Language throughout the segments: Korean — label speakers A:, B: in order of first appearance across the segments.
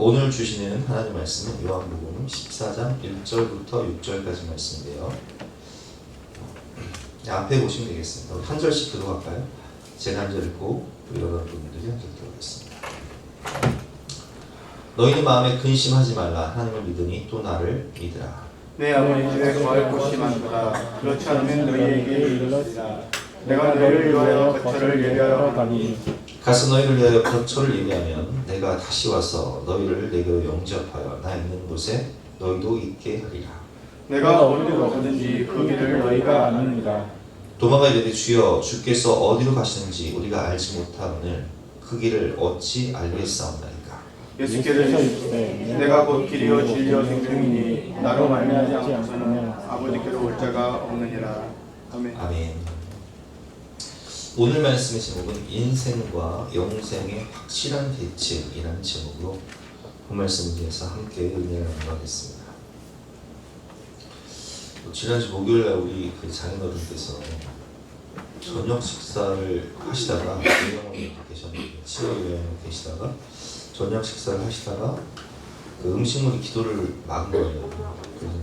A: 오늘 주시는 하나님 말씀은 요한복음 14장 1절부터 6절까지 말씀인데요. 앞에 보시면 되겠습니다. 우리 한 절씩 들어갈까요? 제가 한 절 읽고 우리 여러분들이 한 절 들어가겠습니다. 너희는 마음에 근심하지 말라. 하나님을 믿으니 또 나를 믿으라.
B: 내 아버지의 거할 곳이 많도다. 그렇지 않으면 너희에게 이르렀으리라. 내가 너희를 위하여 거처를 예비하러 가니
A: 가서 너희를 위하여 거처를 예비하면 내가 다시 와서 너희를 내게로 영접하여 나 있는 곳에 너희도 있게 하리라.
B: 내가 어디로 가든지 그 길을 너희가 아느니라.
A: 도마가 이르되 주여 주께서 어디로 가시는지 우리가 알지 못하거늘 그 길을 어찌 알겠사옵나이까.
B: 예수께서 이르시되 내가 곧 길이요 진리요 생명이니 나로 말미암지 않고서는 아버지께로 올 자가 없느니라. 아멘.
A: 아멘. 오늘 말씀의 제목은 인생과 영생의 확실한 대책이라는 제목으로 그 말씀을 위해서 함께 은혜를 나누겠습니다. 지난주 목요일날 우리 그 장인어른께서 저녁 식사를 하시다가 요양원에 계셨는데 치료요양원에 계시다가 저녁 식사를 하시다가 그 음식물이 기도를 막은 거예요. 그래서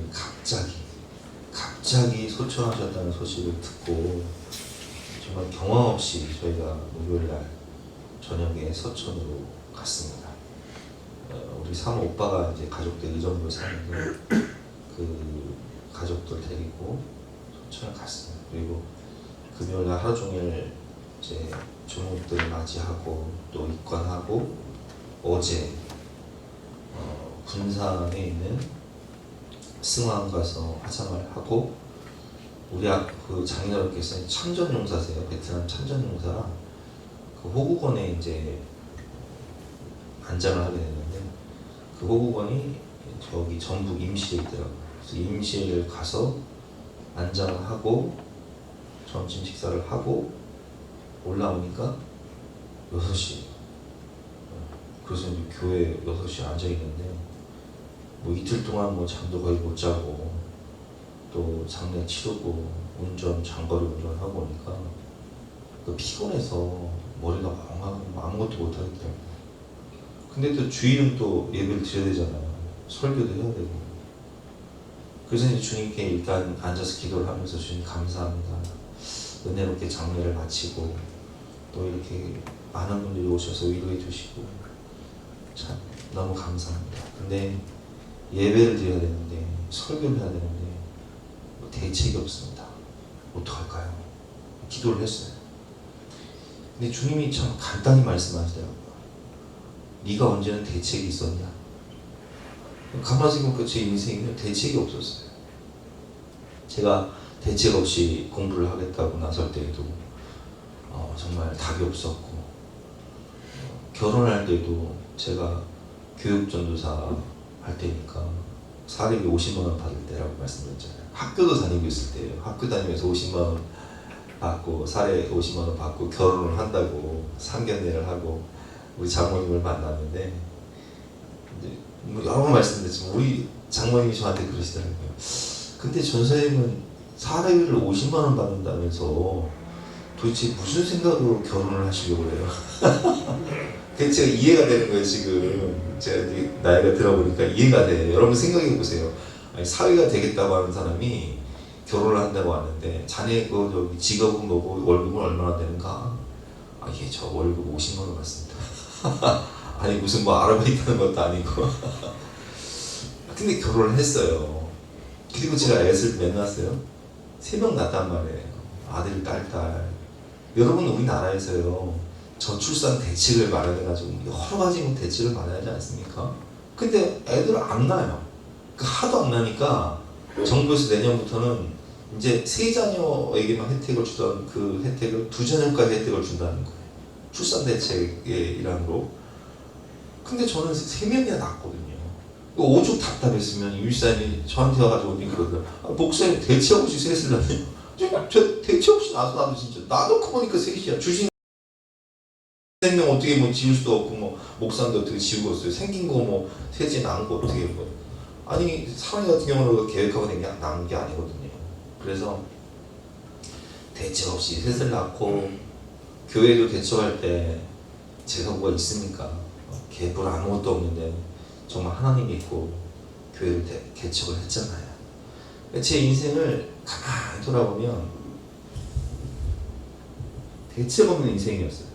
A: 갑자기 소천하셨다는 소식을 듣고 정말 경황 없이 저희가 목요일날 저녁에 서천으로 갔습니다. 우리 사모 오빠가 이제 가족들 의정부에 사는데 그 가족들 데리고 서천을 갔습니다. 그리고 금요일날 하루 종일 이제 조목들 맞이하고 또 입관하고 어제 군산에 있는 승왕 가서 화상을 하고 우리 그 장인어른께서는 참전용사세요. 베트남 참전용사라 그 호국원에 이제 안장을 하게 됐는데 그 호국원이 저기 전북 임실에 있더라고요. 그래서 임실 가서 안장을 하고 점심 식사를 하고 올라오니까 6시. 그래서 이제 교회 6시에 앉아 있는데 뭐 이틀 동안 뭐 잠도 거의 못 자고 또 장례 치르고 운전 장거리 운전하고 오니까 그 피곤해서 머리가 멍하고 아무것도 못 하겠더라고요. 근데 또 주일은 또 예배를 드려야 되잖아요. 설교도 해야 되고. 그래서 이제 주님께 일단 앉아서 기도를 하면서 주님 감사합니다. 은혜롭게 장례를 마치고 또 이렇게 많은 분들이 오셔서 위로해 주시고 참 너무 감사합니다. 근데 예배를 드려야 되는데 설교를 해야 되는데 대책이 없습니다. 어떡할까요? 기도를 했어요. 근데 주님이 참 간단히 말씀하시더라고요. 네가 언제는 대책이 있었냐? 가만히 생각해보니까 제 인생에는 대책이 없었어요. 제가 대책 없이 공부를 하겠다고 나설 때에도 정말 답이 없었고 결혼할 때도 제가 교육전도사 할 때니까 사례비 50만 원 받을 때라고 말씀드렸잖아요. 학교도 다니고 있을 때예요. 학교 다니면서 50만 원 받고 사례 50만 원 받고 결혼을 한다고 상견례를 하고 우리 장모님을 만났는데 이제 뭐 여러 번 말씀드렸지만 우리 장모님이 저한테 그러시더라고요. 근데 전 선생님은 사례비를 50만 원 받는다면서 도대체 무슨 생각으로 결혼을 하시려고 그래요? 그게 제가 이해가 되는 거예요. 지금 제가 나이가 들어보니까 이해가 돼요. 여러분 생각해 보세요. 아니, 사위가 되겠다고 하는 사람이 결혼을 한다고 하는데 자네 그 저기 직업은 뭐고 월급은 얼마나 되는가? 예, 저 월급 50만 원 받습니다. 아니 무슨 뭐 아르바이트 하는 것도 아니고. 근데 결혼을 했어요. 그리고 제가 애를 몇 낳았어요? 3명 낳았단 말이에요. 아들, 딸. 여러분 우리나라에서요. 저출산 대책을 마련해가지고 여러 가지 대책을 마련하지 않습니까? 근데 애들 안 낳아요. 하도 안 나니까 정부에서 내년부터는 이제 3자녀에게만 혜택을 주던 그 혜택을 2자녀까지 혜택을 준다는 거예요. 출산 대책의 일환으로. 근데 저는 3명이나 낳았거든요. 오죽 답답했으면 유일사님이 저한테 와가지고 그러더라고요. 목사님 대책 없이 셋을 낳네요. 저 대책 없이 나도 진짜 나놓고 보니까 셋이야. 주신 생명 어떻게 뭐 지울 수도 없고 뭐 목사님도 어떻게 지우겠어요. 생긴 거 뭐 셋째 낳은 거 어떻게 뭐. 아니 사람이 같은 경우는 계획하고 낳은 게 아니거든요. 그래서 대책 없이 셋을 낳고 교회도 대처할 때 제가 뭐가 있습니까? 개뿔 아무것도 없는데 정말 하나님 믿고 교회를 개척을 했잖아요. 제 인생을 가만히 돌아보면 대책 없는 인생이었어요.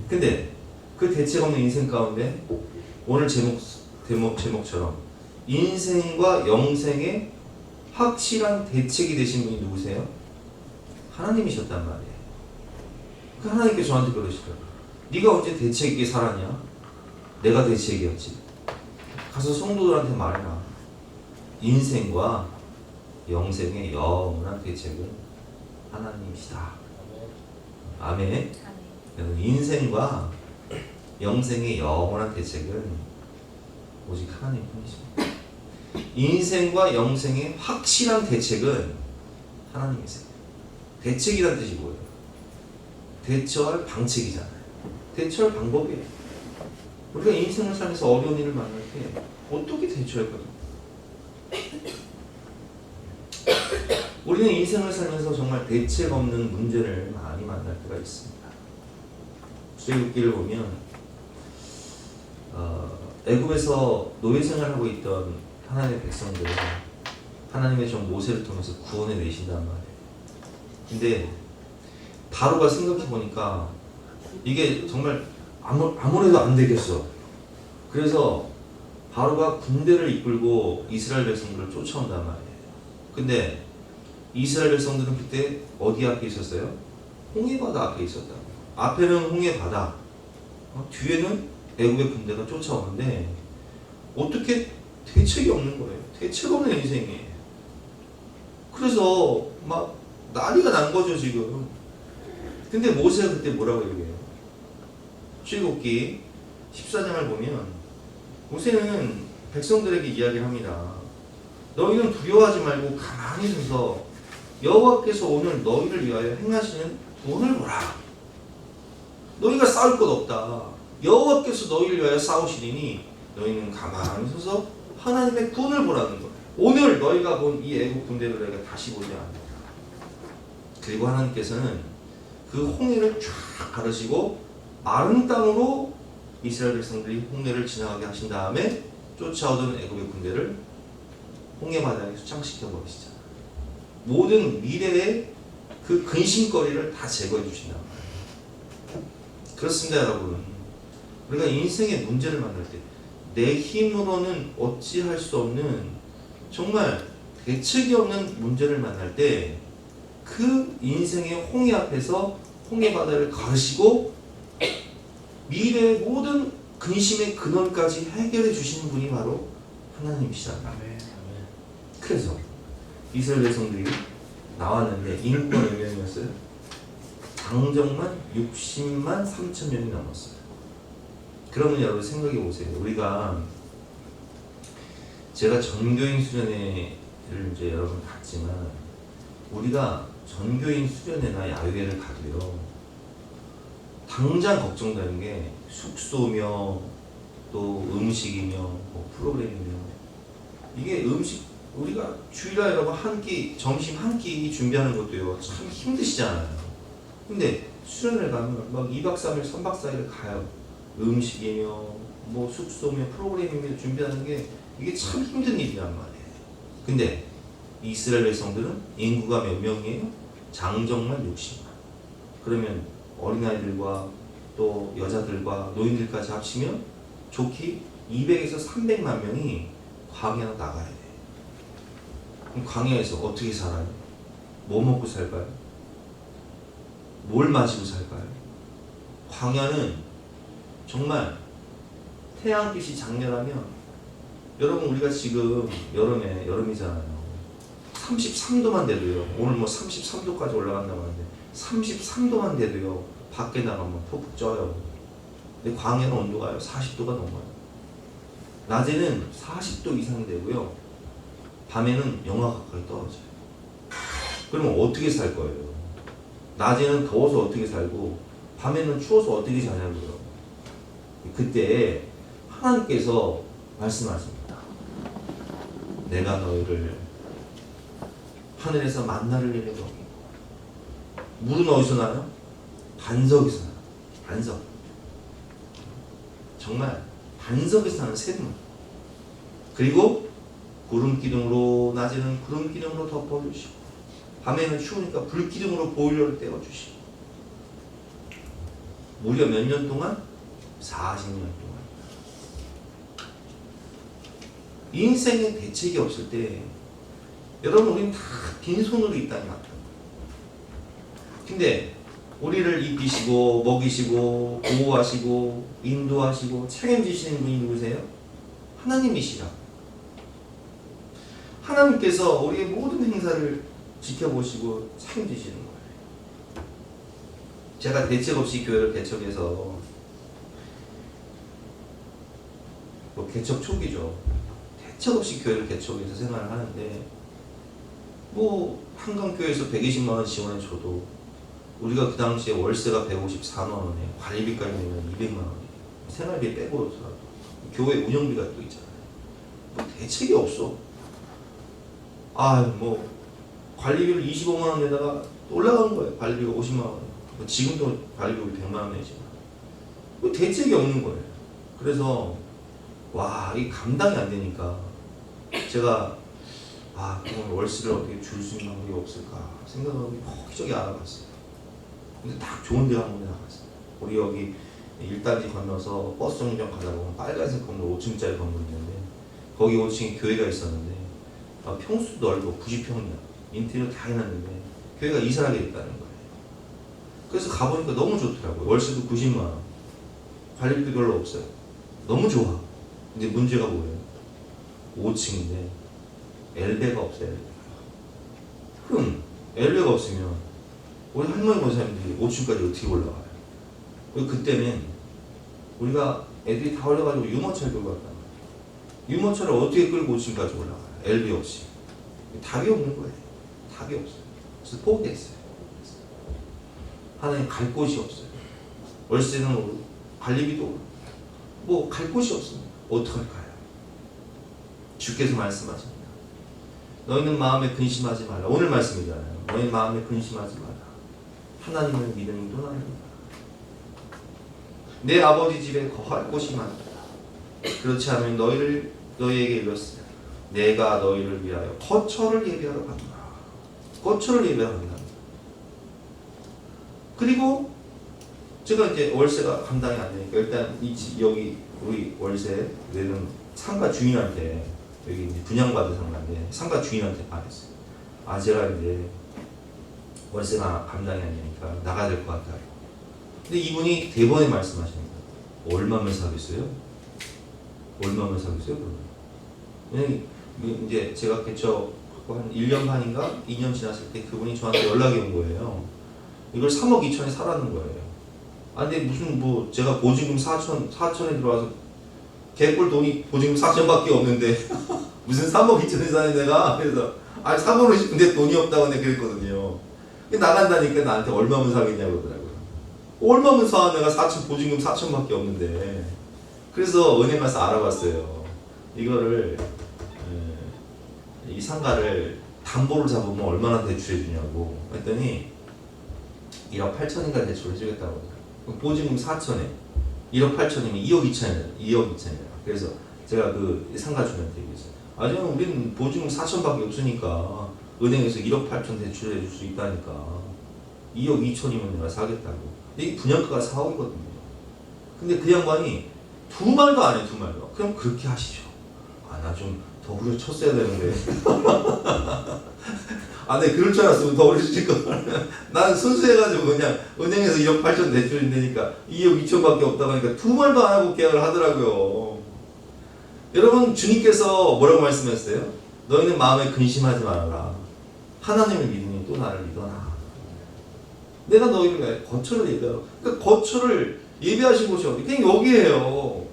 A: 근데 그 대책 없는 인생 가운데 오늘 제목처럼 인생과 영생의 확실한 대책이 되신 분이 누구세요? 하나님이셨단 말이에요. 그 하나님께서 저한테 그러시더라고요. 네가 언제 대책 있게 살았냐? 내가 대책이었지. 가서 성도들한테 말해라. 인생과 영생의 영원한 대책은 하나님이시다. 아멘. 인생과 영생의 영원한 대책은 오직 하나님뿐이십니다. 인생과 영생의 확실한 대책은 하나님이세요. 대책이란 뜻이 뭐예요? 대처할 방책이잖아요. 대처할 방법이에요. 우리가 인생을 살면서 어려운 일을 만날 때 어떻게 대처할 거예요? 우리는 인생을 살면서 정말 대책 없는 문제를 많이 만날 때가 있습니다. 출애굽기를 보면 애굽에서 노예 생활하고 있던 하나님의 백성들을 하나님의 종 모세를 통해서 구원해 내신단 말이에요. 근데 바로가 생각해 보니까 이게 정말 아무래도 안 되겠어. 그래서 바로가 군대를 이끌고 이스라엘 백성들을 쫓아온단 말이에요. 근데 이스라엘 백성들은 그때 어디 앞에 있었어요? 홍해바다 앞에 있었다. 앞에는 홍해바다, 뒤에는 애굽의 군대가 쫓아오는데 어떻게 대책이 없는 거예요. 대책 없는 인생이에요. 그래서 막 난리가 난 거죠 지금. 근데 모세가 그때 뭐라고 얘기해요? 출애굽기 14장을 보면 모세는 백성들에게 이야기를 합니다. 너희는 두려워하지 말고 가만히 서서 여호와께서 오늘 너희를 위하여 행하시는 구원을 보라. 너희가 싸울 것 없다. 여호와께서 너희를 위하여 싸우시리니 너희는 가만히 서서 하나님의 구원을 보라는 거예요. 오늘 너희가 본 이 애국 군대를 너희가 다시 보지 않는다. 그리고 하나님께서는 그 홍해를 쫙 가르시고 마른 땅으로 이스라엘 백성들이 홍해를 지나가게 하신 다음에 쫓아오던 애국의 군대를 홍해 바다에 수장시켜 버리시잖아요. 모든 미래의 그 근심거리를 다 제거해 주신다. 그렇습니다, 여러분. 우리가 인생의 문제를 만날 때 내 힘으로는 어찌할 수 없는 정말 대책이 없는 문제를 만날 때 그 인생의 홍해 앞에서 홍해 바다를 가르시고 미래의 모든 근심의 근원까지 해결해 주시는 분이 바로 하나님이시다. 그래서 이스라엘 백성들이 나왔는데 인구가 몇 명이었어요? 당정만 60만 3천 명이 넘었어요. 그러면 여러분 생각해 보세요. 우리가 제가 전교인 수련회를 이제 여러분 갔지만 우리가 전교인 수련회나 야유회를 가도요. 당장 걱정되는 게 숙소며 또 음식이며 뭐 프로그램이며 이게 음식 우리가 주일날 여러분 한 끼 점심 한 끼 준비하는 것도요 참 힘드시잖아요. 근데 수련회 가면 막 2박 3일 3박 4일 가요. 음식이며 뭐 숙소며 프로그램이며 준비하는 게 이게 참 힘든 일이란 말이에요. 근데 이스라엘 백성들은 인구가 몇 명이에요? 장정만 60만. 그러면 어린아이들과 또 여자들과 노인들까지 합치면 좋게 200에서 300만 명이 광야로 나가야 돼요. 그럼 광야에서 어떻게 살아요? 뭐 먹고 살까요? 뭘 마시고 살까요? 광야는 정말 태양빛이 장렬하면 여러분 우리가 지금 여름이잖아요. 33도만 돼도요. 오늘 뭐 33도까지 올라간다고 하는데 33도만 돼도요. 밖에 나가면 푹푹 쪄요. 근데 광야는 온도가요. 40도가 넘어요. 낮에는 40도 이상이 되고요. 밤에는 영하 가까이 떨어져요. 그러면 어떻게 살 거예요? 낮에는 더워서 어떻게 살고 밤에는 추워서 어떻게 자냐고요. 그때 하나님께서 말씀하십니다. 내가 너희를 하늘에서 만나를 내려 먹이고 물은 어디서 나요? 반석에서 나요. 반석. 정말 반석에서 나는 샘물, 그리고 구름 기둥으로 낮에는 구름 기둥으로 덮어주시고 밤에는 추우니까 불 기둥으로 보일러를 떼어주시고 무려 몇 년 동안? 40년 동안. 인생에 대책이 없을 때 여러분 우리는 다 빈손으로 이 땅에 왔다. 근데 우리를 입히시고 먹이시고 보호하시고 인도하시고 책임지시는 분이 누구세요? 하나님이시라. 하나님께서 우리의 모든 행사를 지켜보시고 책임지시는 거예요. 제가 대책 없이 교회를 개척해서 개척 초기죠. 대책 없이 교회를 개척해서 생활을 하는데 한강교회에서 120만 원 지원해 줘도 우리가 그 당시에 월세가 154만 원에 관리비까지 내면 200만 원이에요. 생활비 빼고서라도 교회 운영비가 또 있잖아요. 대책이 없어. 관리비를 25만 원 내다가 또 올라간 거예요. 관리비가 50만 원. 지금도 관리비가 100만 원 내지만 대책이 없는 거예요. 그래서 이 감당이 안 되니까 제가 그럼 월세를 어떻게 줄 수 있는 방법이 없을까 생각하고 여기저기 알아봤어요. 근데 딱 좋은 데가 한 군데 나갔어요. 우리 여기 1단지 건너서 버스 정류장 가다 보면 빨간색 건물 5층짜리 건물이 있는데 거기 5층에 교회가 있었는데 평수도 넓고 90평이야. 인테리어 다 해놨는데 교회가 이사를 하게 됐다는 거예요. 그래서 가보니까 너무 좋더라고요. 월세도 90만 원. 관리비도 별로 없어요. 너무 좋아. 근데 문제가 뭐예요? 5층인데 엘베가 없어요. 그럼 엘베가 없으면 우리 할머니 권사님들이 5층까지 어떻게 올라가요? 그때는 우리가 애들이 다 올라가지고 유모차를 끌고 왔단 말이에요. 유모차를 어떻게 끌고 5층까지 올라가요? 엘베 없이. 답이 없는 거예요. 답이 없어요. 그래서 포기했어요. 하나님 갈 곳이 없어요. 월세는 관리비도 갈 곳이 없습니다. 어떡할까요? 주께서 말씀하십니다. 너희는 마음에 근심하지 말라. 오늘 말씀이잖아요. 너희 마음에 근심하지 마라. 하나님을 믿음이 떠나는다. 내 아버지 집에 거할 곳이 많다. 그렇지 않으면 너희에게 이르렀으나 내가 너희를 위하여 거처를 예비하러 간다. 거처를 예비하러 간다. 그리고 제가 이제 월세가 감당이 안 되니까 일단 여기 우리 월세 내는 상가 주인한테 여기 이제 분양받은 상가인데 상가 주인한테 말했어요. 제가 이제 월세가 감당이 안 되니까 나가야 될 것 같다고. 근데 이분이 대번에 말씀하십니다. 얼마면 사겠어요? 얼마면 사겠어요? 그러면 이제 제가 개척하고 한 1년 반인가 2년 지났을 때 그분이 저한테 연락이 온 거예요. 이걸 3억 2천에 사라는 거예요. 근데 무슨 제가 보증금 4천에 들어와서 개꿀 돈이 보증금 4천밖에 없는데 무슨 3억 2천에 사는 내가. 그래서 3억을 싶은데 돈이 없다고 내가 그랬거든요. 나간다니까 나한테 얼마면 사겠냐고 그러더라고요. 얼마면 사? 내가 보증금 4천밖에 없는데. 그래서 은행 가서 알아봤어요. 이거를 이 상가를 담보를 잡으면 얼마나 대출해 주냐고 했더니 1억 8천인가 대출해 주겠다고 하더라고요. 보증금 4천에 1억 8천이면 2억 2천이에요. 그래서 제가 그 상가 주인한테 얘기했어요. 저는 우리는 보증금 4천밖에 없으니까 은행에서 1억 8천 대출해 줄 수 있다니까 2억 2천이면 내가 사겠다고. 근데 이 분양가가 4억이거든요. 근데 그 양반이 두 말도 안 해, 두 말도. 그럼 그렇게 하시죠. 나 좀 더 후려쳤어야 되는데. 네, 그럴 줄 알았으면 더 후려칠 걸. 나는 순수해가지고 그냥 은행에서 1억 8천 대출인다니까 2억 2천밖에 없다고 하니까 두 말도 안 하고 계약을 하더라고요. 여러분, 주님께서 뭐라고 말씀했어요? 너희는 마음에 근심하지 말아라. 하나님을 믿으니 또 나를 믿어라. 내가 너희를 거처를 예배하라. 그러니까 거처를 예배하신 곳이 어디? 그냥 여기에요.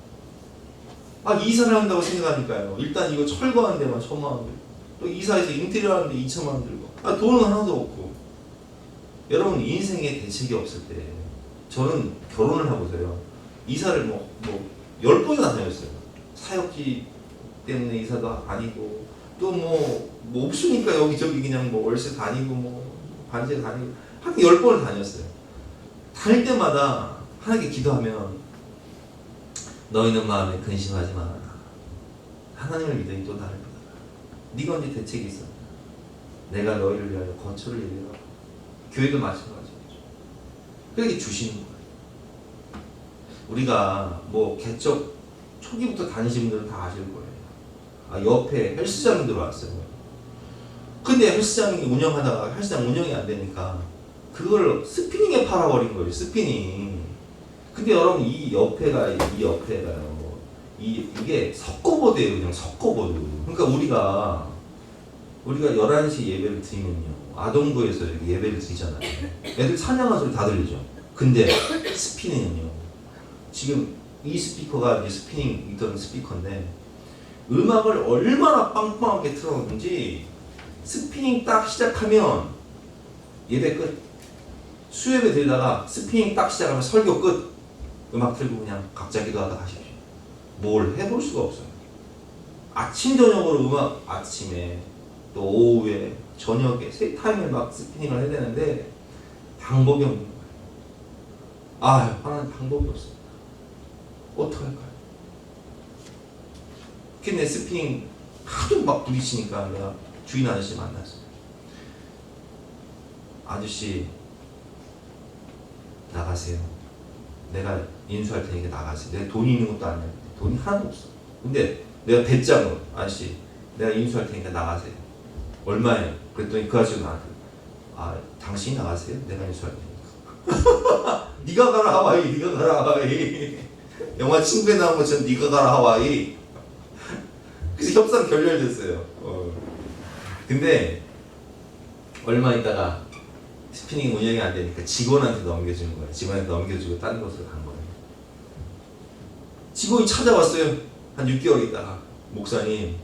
A: 이사를 한다고 생각하니까요. 일단 이거 철거하는 데만 1,000만 원 들고, 또 이사해서 인테리어 하는데 2천만 원 들고, 돈은 하나도 없고. 여러분, 인생에 대책이 없을 때, 저는 결혼을 하고서요, 이사를 10번이나 다녔어요. 사역지 때문에 이사도 아니고, 또 없으니까 여기저기 그냥 월세 다니고, 반세 다니고, 한 10번을 다녔어요. 다닐 때마다 하나님께 기도하면, 너희는 마음에 근심하지 말아라. 하나님을 믿으니 또 나를 믿어라. 네가 언제 대책이 있었냐? 내가 너희를 위하여 거처를 예비하라. 교회도 마찬가지죠. 그렇게 주시는 거예요. 우리가 뭐 개척 초기부터 다니신 분들은 다 아실 거예요. 옆에 헬스장이 들어왔어요. 근데 헬스장이 운영하다가 헬스장 운영이 안 되니까 그걸 스피닝에 팔아버린 거예요. 스피닝. 근데 여러분 이 옆에가요. 이게 석고보드예요. 그냥 석고보드. 그러니까 우리가 11시 예배를 드리면요. 아동부에서 이렇게 예배를 드리잖아요. 애들 찬양하는 소리 다 들리죠. 근데 스피닝은요. 지금 이 스피커가 이제 스피닝 있던 스피커인데 음악을 얼마나 빵빵하게 틀어놓는지 스피닝 딱 시작하면 예배 끝. 수요예배 드리다가 스피닝 딱 시작하면 설교 끝. 음악 틀고 그냥 각자 기도하다 가십시오. 뭘 해볼 수가 없어요. 아침 저녁으로 음악 아침에 또 오후에 저녁에 세 타임을 막 스피닝을 해야 되는데 방법이 없는 거예요. 하나님 방법이 없습니다. 어떡할까요? 근데 스피닝 하도 막 부딪히니까 내가 주인 아저씨 만났어요. 아저씨 나가세요. 내가 인수할 테니까 나가세요. 내가 돈이 있는 것도 아니야. 돈이 하나도 없어. 근데 내가 배짱으로 아저씨 내가 인수할 테니까 나가세요. 얼마예요? 그랬더니 그 아저씨가 나한테 당신이 나가세요. 내가 인수할 테니까. 네가 가라 하와이. 네가 가라 하와이. 영화 친구에 나온 것처럼 네가 가라 하와이. 그래서 협상 결렬됐어요. 근데 얼마 있다가 스피닝 운영이 안 되니까 직원한테 넘겨주는 거예요. 직원한테 넘겨주고 다른 곳으로 간 거예요. 직원이 찾아왔어요. 한 6개월 있다가 목사님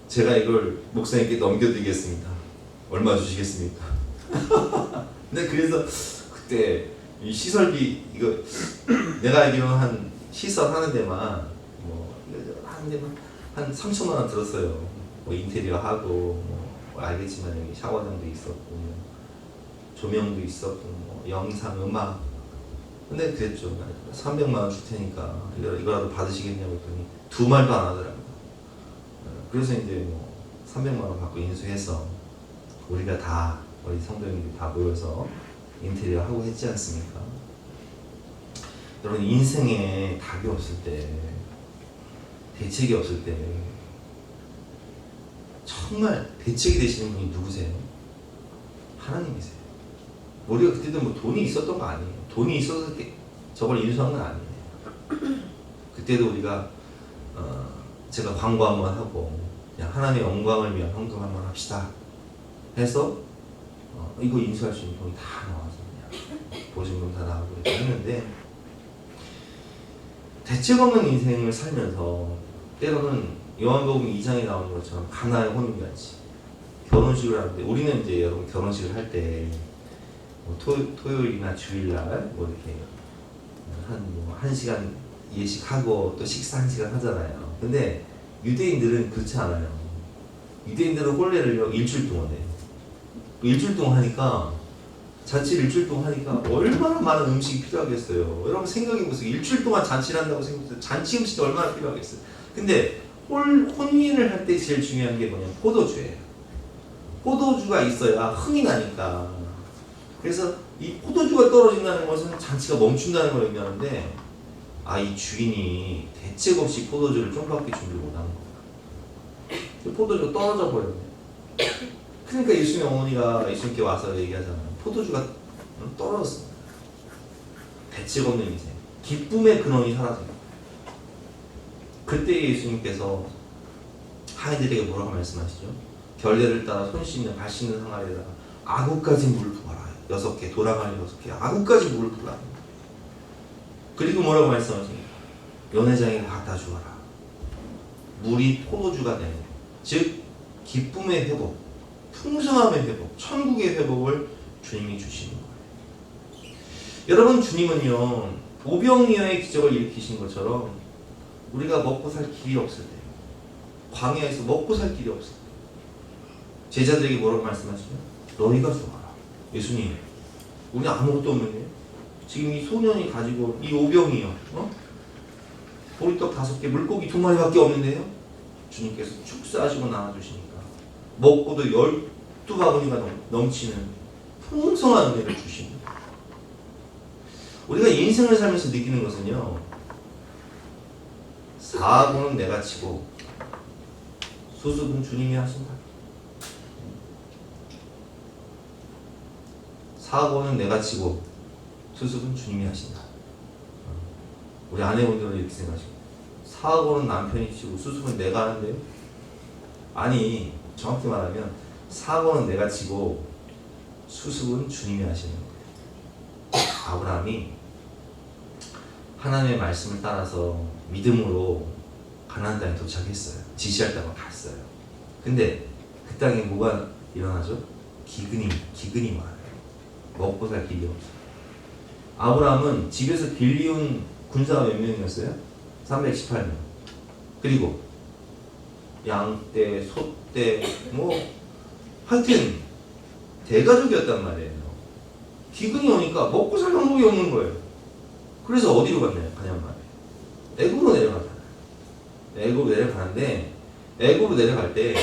A: 제가 이걸 목사님께 넘겨드리겠습니다. 얼마 주시겠습니까? 근데 그래서 그때 이 시설비 이거 내가 알기로는 한 시설 하는 데만 뭐 하는 데만 한 3천만 원 들었어요. 뭐 인테리어 하고 뭐 알겠지만 여기 샤워장도 있었고 조명도 있었고 뭐 영상 음악. 근데 그랬죠. 300만 원 줄 테니까 이거라도 받으시겠냐고 했더니 두 말도 안 하더라고요. 그래서 이제 뭐 300만 원 받고 인수해서 우리가 다 우리 성도님들이 다 모여서 인테리어 하고 했지 않습니까? 여러분 인생에 답이 없을 때 대책이 없을 때 정말 대책이 되시는 분이 누구세요? 하나님이세요. 우리가 그때도 뭐 돈이 있었던 거 아니에요. 돈이 있어서 저걸 인수한 건 아니에요. 그때도 우리가 제가 광고 한번 하고 그냥 하나님의 영광을 위한 헌금 한번 합시다 해서 이거 인수할 수 있는 돈이 다 나와서 그냥 보증금 다 나오고 이렇게 했는데 대책 없는 인생을 살면서 때로는 요한복음 2장에 나오는 것처럼 가나의 혼인잔치 결혼식을 하는데 우리는 이제 여러분 결혼식을 할 때 뭐 토요일이나 주일날 뭐 이렇게 한 시간 예식하고 또 식사 1시간 하잖아요. 근데 유대인들은 그렇지 않아요. 유대인들은 혼례를 일주일 동안 해요. 일주일 동안 하니까 잔치를 일주일 동안 하니까 얼마나 많은 음식이 필요하겠어요. 여러분 생각해보세요. 일주일 동안 잔치를 한다고 생각해보세요. 잔치 음식이 얼마나 필요하겠어요. 근데 혼인을 할 때 제일 중요한 게 뭐냐면 포도주예요. 포도주가 있어야 흥이 나니까. 그래서 이 포도주가 떨어진다는 것은 잔치가 멈춘다는 걸 의미하는데 이 주인이 대책 없이 포도주를 좀밖에 준비 못하는 거예요. 포도주가 떨어져 버렸네. 그러니까 예수님의 어머니가 예수님께 와서 얘기하잖아요. 포도주가 떨어졌습니다. 대책 없는 인생. 기쁨의 근원이 사라집니다. 그때 예수님께서 하인들에게 뭐라고 말씀하시죠? 결례를 따라 손 씻는 발 씻는 항아리에다가 아구까지 물을 부어라. 6개, 도랑아리 6개, 아구까지 물을 부어라. 그리고 뭐라고 말씀하십니까? 연회장에 갖다 주어라. 물이 포도주가 되는, 즉 기쁨의 회복, 풍성함의 회복, 천국의 회복을 주님이 주시는 거예요. 여러분 주님은요 오병이어의 기적을 일으키신 것처럼 우리가 먹고 살 길이 없을 때, 광야에서 먹고 살 길이 없을 때 제자들에게 뭐라고 말씀하시죠? 너희가 좋아라. 예수님, 우리 아무것도 없는데 지금 이 소년이 가지고 이 오병이어 보리떡 5개, 물고기 2마리밖에 없는데요. 주님께서 축사하시고 나눠주시니까 먹고도 12바구니가 넘치는 풍성한 은혜를 주십니다. 우리가 인생을 살면서 느끼는 것은요, 사고는 내가 치고 수습은 주님이 하신다. 사고는 내가 치고 수습은 주님이 하신다. 우리 아내분들은 이렇게 생각하시고, 사고는 남편이 치고 수습은 내가 하는데요. 아니, 정확히 말하면 사고는 내가 치고 수습은 주님이 하시는 거예요. 아브라함이 하나님의 말씀을 따라서 믿음으로 가나안 땅에 도착했어요. 지시할 땅을 갔어요. 근데 그 땅에 뭐가 일어나죠? 기근이 많아요. 먹고 살 길이 없어요. 아브라함은 집에서 빌리운 군사가 몇 명이었어요? 318명. 그리고 양떼, 소떼, 하여튼 대가족이었단 말이에요. 기근이 오니까 먹고 살 방법이 없는 거예요. 그래서 어디로 가냐면 애굽으로 내려가잖아요. 애굽으로 내려가는데, 애굽으로 내려갈 때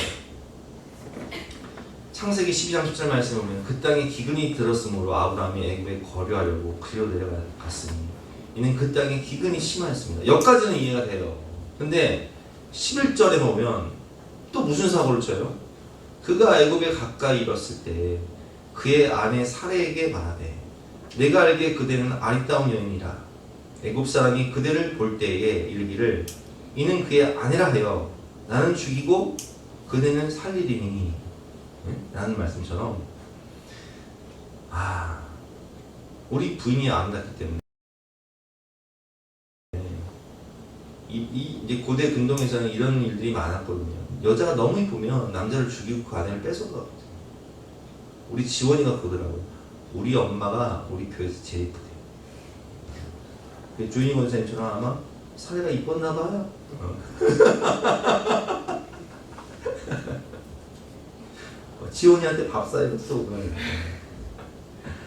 A: 창세기 12장 10절 말씀을 보면 그 땅에 기근이 들었으므로 아브라함이 애굽에 거류하려고 그리로 내려갔으니 이는 그 땅에 기근이 심하였습니다. 여기까지는 이해가 돼요. 근데 11절에 보면 또 무슨 사고를 쳐요? 그가 애굽에 가까이 이뤘을 때 그의 아내 사레에게 말하되 내가 알기에 그대는 아리따운 여인이라 애굽 사람이 그대를 볼 때에 이르기를 이는 그의 아내라 하여 나는 죽이고 그대는 살리리니 라는 말씀처럼, 우리 부인이 아름답기 때문에 이제 고대 근동에서는 이런 일들이 많았거든요. 여자가 너무 이쁘면 남자를 죽이고 그 아내를 뺏어가거든요. 우리 지원이가 그러더라고요. 우리 엄마가 우리 교회에서 제일 이쁘대요. 주인이 원사님처럼 아마 사례가 이뻤나 봐요. 지원이한테 밥 사줬어.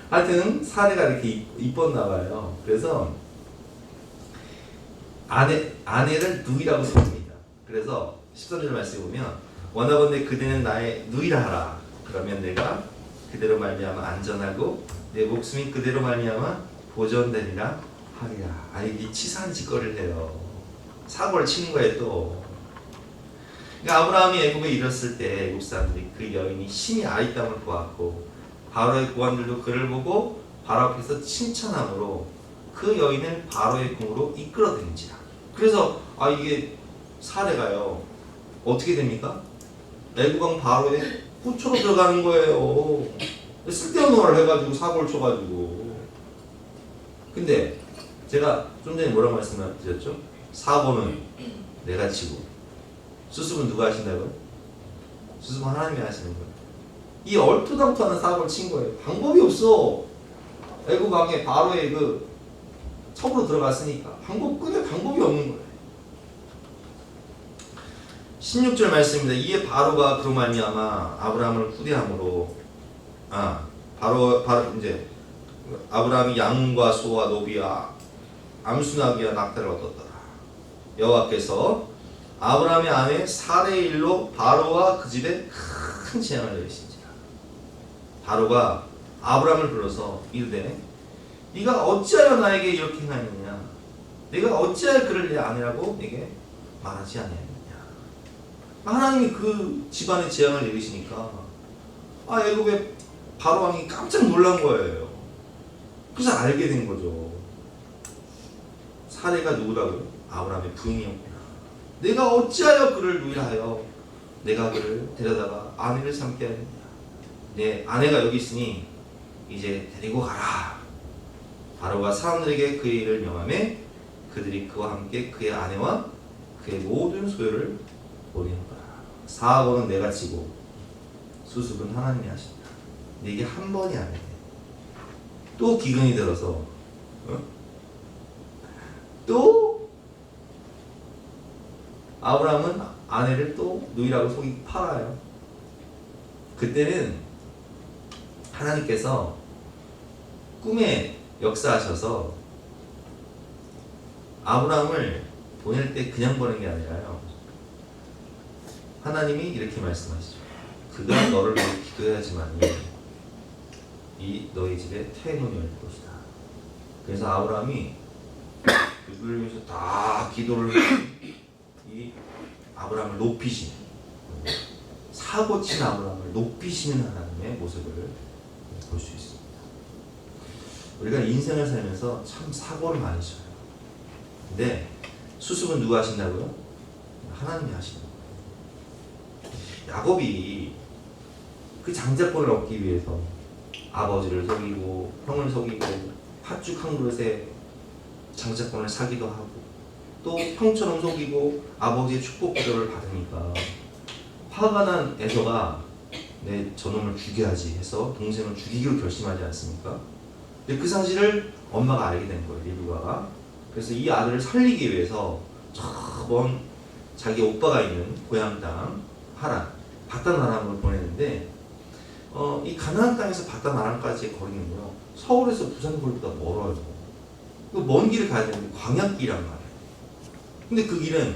A: 하여튼 사례가 이렇게 이뻤나 봐요. 그래서 아내를 누이라고 부릅니다. 그래서 13절 말씀에 보면 원하건대 그대는 나의 누이라 하라. 그러면 내가 그대로 말미암아 안전하고 내 목숨이 그대로 말미암아 보존되리라 하리라. 아니, 이 치사한 짓거리를 해요. 사고를 치는 거예요 또. 그러니까 아브라함이 애굽에 이르렀을 때 애굽 사람들이 그 여인이 심히 아리따움을 보았고 바로의 고관들도 그를 보고 바로 앞에서 칭찬함으로 그 여인을 바로의 궁으로 이끌어들인지라. 그래서 이게 사례가요 어떻게 됩니까? 애굽왕 바로의 후초로 들어가는 거예요. 쓸데없는 말을 해가지고 사고를 쳐가지고. 근데 제가 좀 전에 뭐라고 말씀드렸죠? 사고는 내가 치고 수습은 누가 하신다고요? 수습은 하나님이 하시는 거예요. 이 얼토당토하는 사고를 친 거예요. 방법이 없어. 애굽 왕의 바로의 그 첩으로 들어갔으니까 방법이 없는 거예요. 16절 말씀입니다. 이에 바로가 그로 말미암아 아브라함을 후대함으로 바로 이제 아브라함이 양과 소와 노비와 암수나귀와 낙타를 얻었더라. 여호와께서 아브라함의 아내 사레의 일로 바로와 그 집에 큰 재앙을 내리신지라. 바로가 아브라함을 불러서 이르되 네가 어찌하여 나에게 이렇게 행하였느냐? 내가 어찌하여 그를 내 아내라고 내게 말하지 아니하였느냐? 하나님이 그 집안에 재앙을 내리시니까 애굽의 바로 왕이 깜짝 놀란 거예요. 그래서 알게 된 거죠. 사레가 누구라고요? 아브라함의 부인이었구나. 내가 어찌하여 그를 누이라 하여 내가 그를 데려다가 아내를 삼게 하였느냐? 내 아내가 여기 있으니 이제 데리고 가라. 바로가 사람들에게 그의 일을 명하매 그들이 그와 함께 그의 아내와 그의 모든 소유를 버리는 거라. 사고는 내가 지고 수습은 하나님이 하신다. 근데 이게 한 번이 아니에요. 또 기근이 들어서 또 아브라함은 아내를 또 누이라고 속이 팔아요. 그때는 하나님께서 꿈에 역사하셔서 아브라함을 보낼 때 그냥 보낸 게 아니라요. 하나님이 이렇게 말씀하시죠. 그가 너를 위해 기도해야지만이 이 너희 집에 태문이 열 것이다. 그래서 아브라함이 그를 위해서 다 기도를 해서 이 아브라함을 높이시는, 사고 친 아브라함을 높이시는 하나님의 모습을 볼 수 있습니다. 우리가 인생을 살면서 참 사고를 많이 쳐요. 근데 수습은 누가 하신다고요? 하나님이 하시는 거예요. 야곱이 그 장자권을 얻기 위해서 아버지를 속이고 형을 속이고 팥죽 한 그릇에 장자권을 사기도 하고 또 형처럼 속이고 아버지의 축복 기도를 받으니까 화가 난 에서가 내 저놈을 죽여야지 해서 동생을 죽이기로 결심하지 않습니까? 근데 그 사실을 엄마가 알게 된 거예요, 리브가가. 그래서 이 아들을 살리기 위해서 저 먼 자기 오빠가 있는 고향 땅 하란, 바단 아람으로 보내는데 이 가나안 땅에서 바단 아람까지의 거리는요, 서울에서 부산 거리보다 멀어요. 그 먼 길을 가야 되는데 광야길이란 말이에요. 근데 그 길은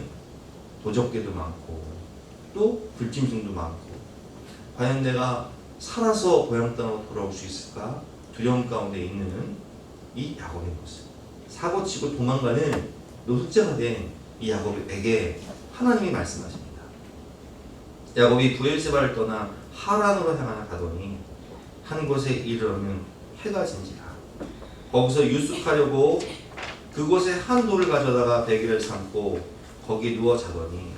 A: 도적개도 많고 또 불짐승도 많고 과연 내가 살아서 고향 땅으로 돌아올 수 있을까 두려움 가운데 있는 이 야곱의 모습, 사고치고 도망가는 노숙자가 된 이 야곱에게 하나님이 말씀하십니다. 야곱이 부엘세바를 떠나 하란으로 향하여 가더니 한 곳에 이르러면 해가 진지라. 거기서 유숙하려고 그곳에 한 돌을 가져다가 베개를 삼고 거기 누워 자더니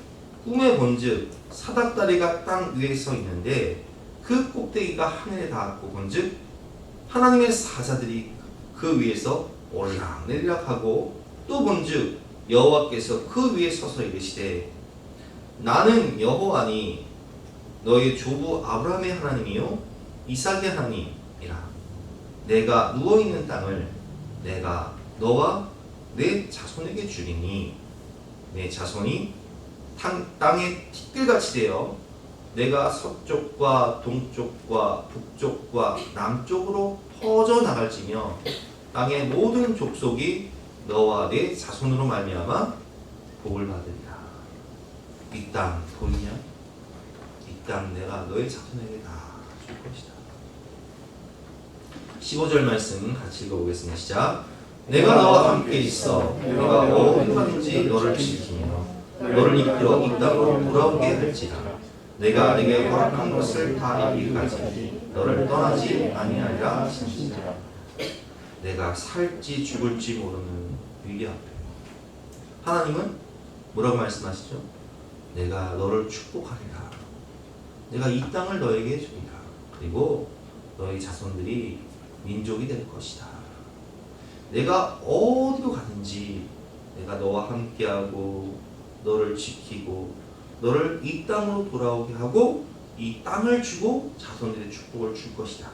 A: 꿈에 본즉 사닥다리가 땅 위에 서 있는데 그 꼭대기가 하늘에 닿았고 본즉 하나님의 사자들이 그 위에서 올락내리락 하고 또 본즉 여호와께서 그 위에 서서 이르시되 나는 여호와니 너의 조부 아브라함의 하나님이요 이삭의 하나님이라. 내가 누워있는 땅을 내가 너와 내 자손에게 주리니 내 자손이 땅의 티끌같이 되어 내가 서쪽과 동쪽과 북쪽과 남쪽으로 퍼져 나갈지며 땅의 모든 족속이 너와 내 자손으로 말미암아 복을 받으리라. 이 땅 보이냐? 이 땅 내가 너의 자손에게 다 줄 것이다. 15절 말씀 같이 읽어보겠습니다. 시작. 내가 너와 함께 있어 내가 어디 가든지 너를 지키며 너를 이끌어 이 땅으로 돌아오게 할지라. 내가 네게 허락한 것을 다 이기까지 너를 떠나지 아니하리라 하시니라. 내가 살지 죽을지 모르는 위기 앞에 하나님은 뭐라고 말씀하시죠? 내가 너를 축복하리라. 내가 이 땅을 너에게 주리라. 그리고 너희 자손들이 민족이 될 것이다. 내가 어디로 가든지 내가 너와 함께하고 너를 지키고 너를 이 땅으로 돌아오게 하고 이 땅을 주고 자손들의 축복을 줄 것이다.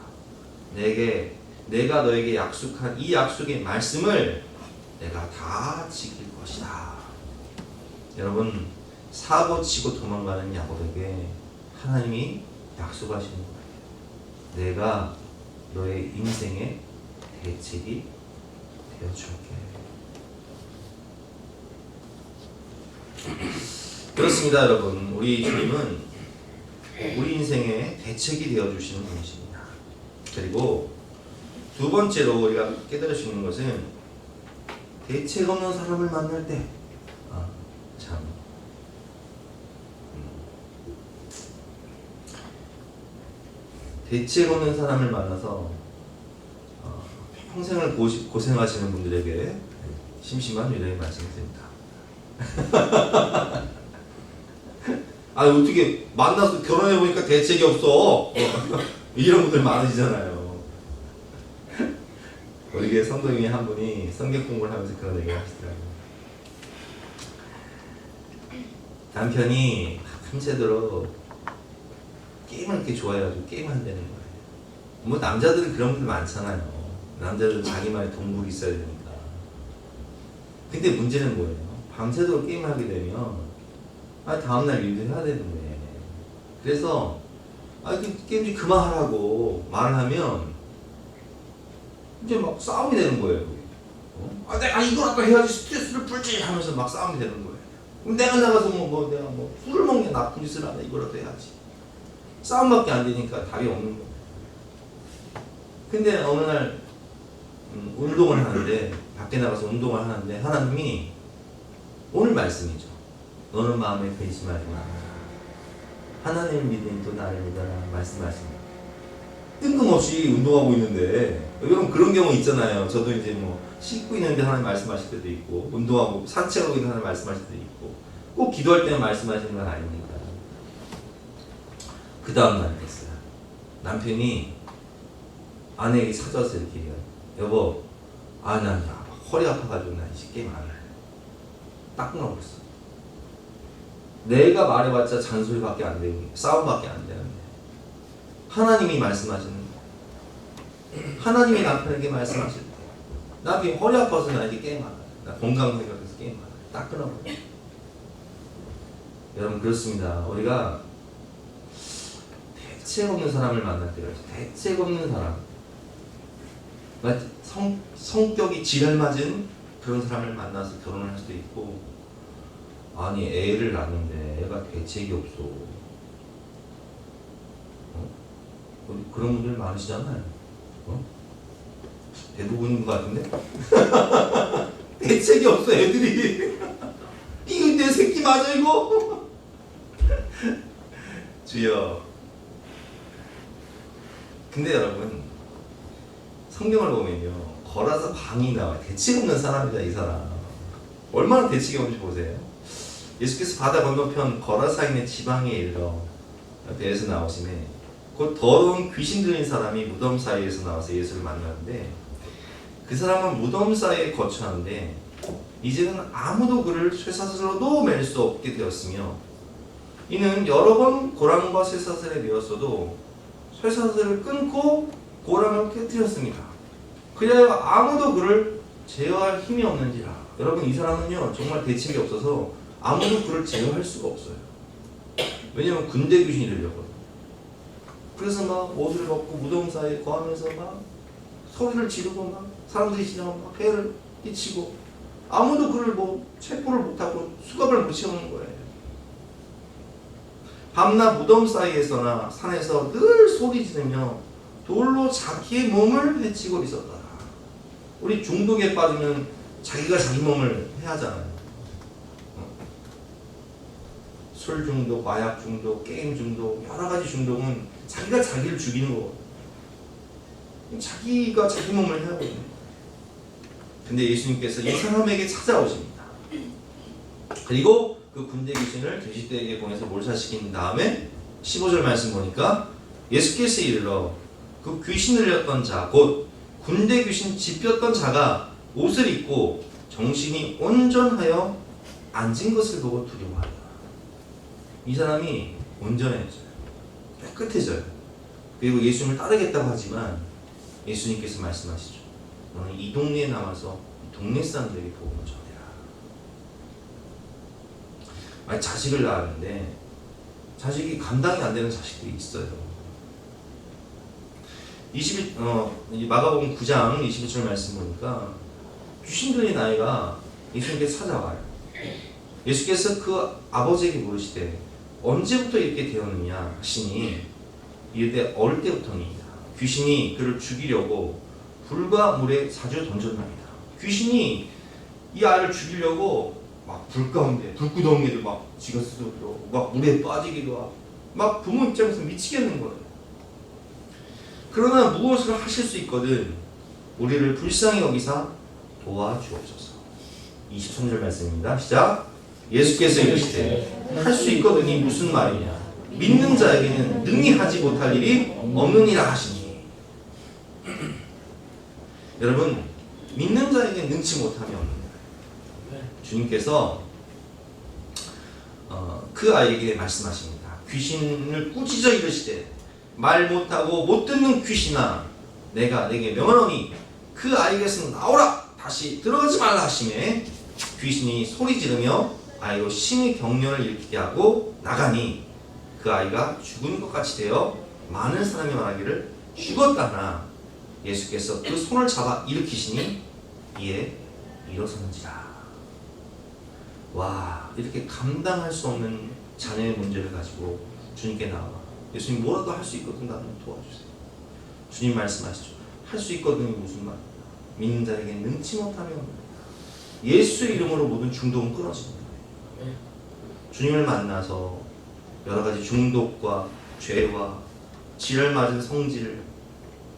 A: 내가 너에게 약속한 이 약속의 말씀을 내가 다 지킬 것이다. 여러분, 사고치고 도망가는 야곱에게 하나님이 약속하시는 거예요. 내가 너의 인생의 대책이 되어줄게. 그렇습니다, 여러분. 우리 주님은 우리 인생의 대책이 되어주시는 분이십니다. 그리고 두 번째로 우리가 깨달을 수 있는 것은 대책 없는 사람을 만날 때, 대책 없는 사람을 만나서 평생을 고생하시는 분들에게 심심한 위로의 말씀드립니다. 아, 어떻게 만나서 결혼해 보니까 대책이 없어. 이런 분들 많으시잖아요. 우리 교회 성도님이 한 분이 성경 공부를 하면서 그런 얘기를 하시더라고요. 남편이 밤새도록 게임을 이렇게 좋아해가지고 게임한다는 거예요. 뭐 남자들은 그런 분들 많잖아요. 남자들은 자기만의 동물이 있어야 되니까. 근데 문제는 뭐예요? 밤새도록 게임을 하게 되면 다음날 일도 해야 되는데, 그래서 그 게임 좀 그만하라고 말을 하면 이제 막 싸움이 되는 거예요. 내가 이거라도 해야지 스트레스를 풀지 하면서 막 싸움이 되는 거예요. 그럼 내가 나가서 내가 술을 먹냐 나쁜 짓을 하냐 이거라도 해야지. 싸움밖에 안 되니까 답이 없는 거예요. 근데 어느 날 운동을 하는데 밖에 나가서 운동을 하는데 하나님이 오늘 말씀이죠. 너는 마음에 근심하지 마. 하나님을 믿으니 또 나를 믿어라 말씀하십니다. 뜬금없이 운동하고 있는데 여러분 그런 경우 있잖아요. 저도 이제 씻고 있는데 하나님 말씀하실 때도 있고 운동하고 산책하고 있는 하나님 말씀하실 때도 있고 꼭 기도할 때만 말씀하시는 건 아닙니다. 그 다음 날 됐어요. 남편이 아내에게 찾아와서 이렇게 얘기해요. 여보, 나 허리 아파가지고 나 이제 게임 안 할래. 딱 끊어버렸어. 내가 말해봤자 잔소리밖에 안 되고 싸움밖에 안 되는데 하나님이 말씀하시는 거예요. 하나님이 남편에게 말씀하실 때 남편이 허리 아파서 나 이제 게임 안 할래. 나 건강 생각해서 게임 안 할래. 딱 끊어버렸어. 여러분 그렇습니다. 우리가 대책 없는 사람을 만날 때가 있어요. 대책 없는 사람. 성격이 지랄 맞은 그런 사람을 만나서 결혼을 할 수도 있고, 아니 애를 낳는데 애가 대책이 없어. 그런 분들 많으시잖아요. 대부분인 것 같은데? 대책이 없어 애들이. 이거 내 새끼 맞아 이거? 주여. 근데 여러분 성경을 보면요 걸어서 방이 나와요. 대책 없는 사람이다 이 사람. 얼마나 대책이 없는지 보세요. 예수께서 바다 건너편 거라사인의 지방에 이르러 배에서 나오시매 곧 더러운 귀신 들린 사람이 무덤 사이에서 나와서 예수를 만나는데 그 사람은 무덤 사이에 거처하는데 이제는 아무도 그를 쇠사슬로도 맬 수 없게 되었으며 이는 여러 번 고랑과 쇠사슬에 매었어도 쇠사슬을 끊고 고랑을 깨뜨렸습니다. 그리하여 아무도 그를 제어할 힘이 없는지라. 여러분 이 사람은요 정말 대책이 없어서 아무도 그를 제어할 수가 없어요. 왜냐면 군대 귀신이 들렸거든요. 그래서 막 옷을 벗고 무덤 사이에 거하면서 막 소리를 지르고 막 사람들이 지나면 막 해를 끼치고 아무도 그를 체포를 못하고 수갑을 못 채우는 거예요. 밤낮 무덤 사이에서나 산에서 늘 소리 지르며 돌로 자기의 몸을 해치고 있었다. 우리 중독에 빠지면 자기가 자기 몸을 해하잖아요. 술 중독, 마약 중독, 게임 중독, 여러 가지 중독은 자기가 자기를 죽이는 거거든요. 자기가 자기 몸을 해하거든요. 근데 예수님께서 이 사람에게 찾아오십니다. 그리고 그 군대 귀신을 계시대에게 보내서 몰살시킨 다음에 15절 말씀 보니까 예수께서 이르러 그 귀신 들렸던 자, 곧 군대 귀신 집혔던 자가 옷을 입고 정신이 온전하여 앉은 것을 보고 두려워하더라. 이 사람이 온전해져요. 깨끗해져요. 그리고 예수님을 따르겠다고 하지만 예수님께서 말씀하시죠. 너는 이 동네에 나와서 동네 사람들에게 복음을 전해라. 아니, 자식을 낳았는데 자식이 감당이 안 되는 자식들이 있어요. 마가복음 9장 22절 말씀 보니까 귀신 들린 아이가 예수님께 찾아와요. 예수께서 그 아버지에게 물으시되 언제부터 이렇게 되었느냐 하시니 이때 어릴 때부터입니다. 귀신이 그를 죽이려고 불과 물에 자주 던졌답니다. 귀신이 이 아이를 죽이려고 막 불 가운데 불구덩이를 막 지가 스스로 들어오고 막 물에 빠지기도 하고 막 부모 입장에서 미치겠는 거예요. 그러나 무엇을 하실 수 있거든 우리를 불쌍히 여기사 도와주옵소서. 23절 말씀입니다. 시작. 예수께서 이르시되 할 수 있거든이 무슨 말이냐. 믿는 자에게는 능히 하지 못할 일이 없느니라 하시니. 여러분 믿는 자에게 능치 못함이 없는 거예요. 주님께서 그 아이에게 말씀하십니다. 귀신을 꾸짖어 이르시되 말 못하고 못 듣는 귀신아 내가 내게 명하노니 그 아이에게서 나오라. 다시 들어가지 말라 하시매 귀신이 소리 지르며 아이로 심히 경련을 일으키게 하고 나가니 그 아이가 죽은 것 같이 되어 많은 사람이 말하기를 죽었다나 예수께서 그 손을 잡아 일으키시니 이에 일어서는지라. 와, 이렇게 감당할 수 없는 자녀의 문제를 가지고 주님께 나와. 예수님 뭐라도 할 수 있거든, 나는 도와주세요. 주님 말씀하시죠. 할 수 있거든이 무슨 말? 믿는 자에게 능치 못함이 없는 거예요. 예수의 이름으로 모든 중독은 끊어지는 거예요. 주님을 만나서 여러 가지 중독과 죄와 지랄 맞은 성질,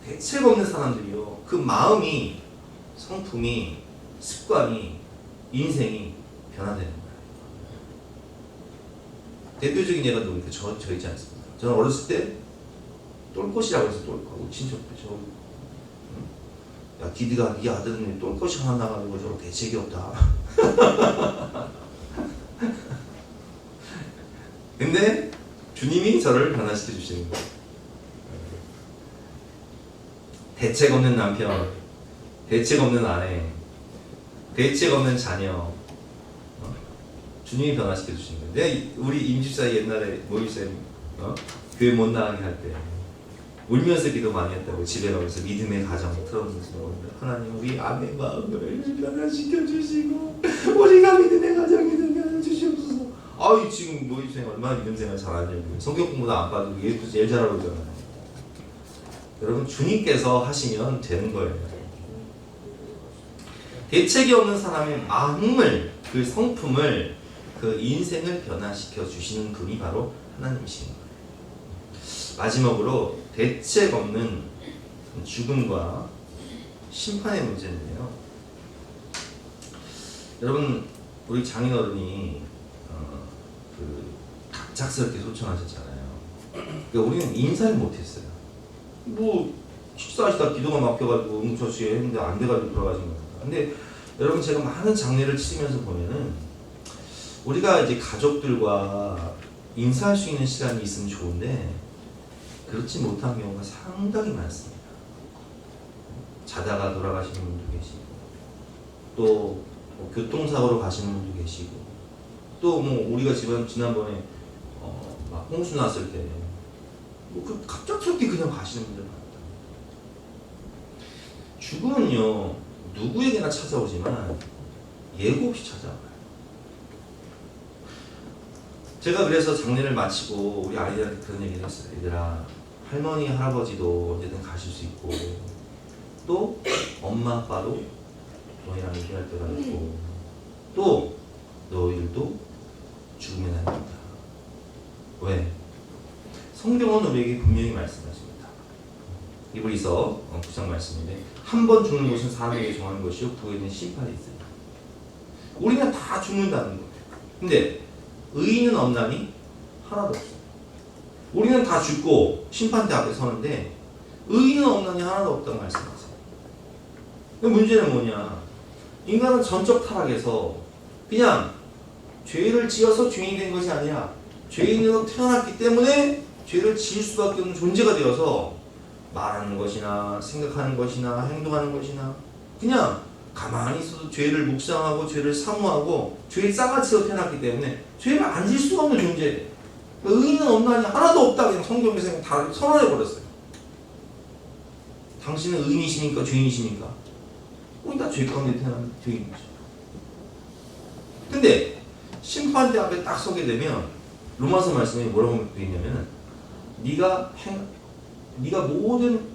A: 대책 없는 사람들이요. 그 마음이, 성품이, 습관이, 인생이 변화되는 거예요. 대표적인 예가 누구니까 저 있지 않습니까? 저는 어렸을 때 똘꽃이라고 해서 똘꽃, 친척들 저, 야 기드가 네 아들은 똘꽃이 하나 나가지고 저거 대책이 없다. 근데 주님이 저를 변화시켜 주시는 거예요. 대책 없는 남편, 대책 없는 아내, 대책 없는 자녀, 주님이 변화시켜 주시는 거예요. 내가 우리 임집사 옛날에 모임쌤 교회 못 나가게 할 때 울면서 기도 많이 했다고. 집에 가면서 믿음의 가정 틀어놓으면서 하나님 우리 아내 마음을 변화시켜 주시고 우리가 믿음의 가정이 되게 하여 주시옵소서. 아이 지금 모임쌤 얼마나 믿음 생활 잘하냐고. 성경 공부도 안 봐도 예수 제일 잘하고 있잖아요. 여러분 주님께서 하시면 되는 거예요. 대책이 없는 사람의 마음을, 그 성품을, 그 인생을 변화시켜 주시는 분이 바로 하나님이신 거예요. 마지막으로 대책 없는 죽음과 심판의 문제인데요. 여러분 우리 장인어른이 갑작스럽게 소천하셨잖아요. 그러니까 우리는 인사를 못했어요. 뭐 식사하시다 기도가 막혀가지고 응급처치에 했는데 안 돼가지고 돌아가신 겁니다. 근데 여러분 제가 많은 장례를 치면서 보면은 우리가 이제 가족들과 인사할 수 있는 시간이 있으면 좋은데 그렇지 못한 경우가 상당히 많습니다. 자다가 돌아가시는 분도 계시고 또 뭐 교통사고로 가시는 분도 계시고 또 뭐 우리가 지난번에 막 홍수 났을 때 뭐 갑작스럽게 그냥 가시는 분들 많다. 죽음은요 누구에게나 찾아오지만 예고 없이 찾아와요. 제가 그래서 장례를 마치고 우리 아이들한테 그런 얘기를 했어요. 얘들아, 할머니 할아버지도 언제든 가실 수 있고 또 엄마 아빠도 너희랑 얘기할 때가 있고 또 너희들도 죽음의 날이 있다. 왜? 성경은 우리에게 분명히 말씀하십니다. 이브리서 9장 말씀인데 한 번 죽는 것은 사람에게 정하는 것이요 그 후에는 심판이 있습니다. 우리는 다 죽는다는 거예요. 근데 의인은 없나니 하나도 없어요. 우리는 다 죽고 심판대 앞에 서는데 의인은 없나니 하나도 없다고 말씀하세요. 문제는 뭐냐? 인간은 전적 타락에서 그냥 죄를 지어서 죄인이 된 것이 아니라 죄인으로 태어났기 때문에 죄를 지을 수밖에 없는 존재가 되어서 말하는 것이나 생각하는 것이나 행동하는 것이나 그냥 가만히 있어도 죄를 묵상하고 죄를 사모하고 죄의 쌍아치로 태어났기 때문에 죄를 안 질 수가 없는 존재예요. 의인은 없나니 하나도 없다. 그냥 성경에서 다 선언해버렸어요. 당신은 의인이십니까? 죄인이십니까? 우리 다 죄 가운데 태어난 죄인이죠. 근데 심판대 앞에 딱 서게 되면 로마서 말씀에 뭐라고 되어 있냐면 네가 모든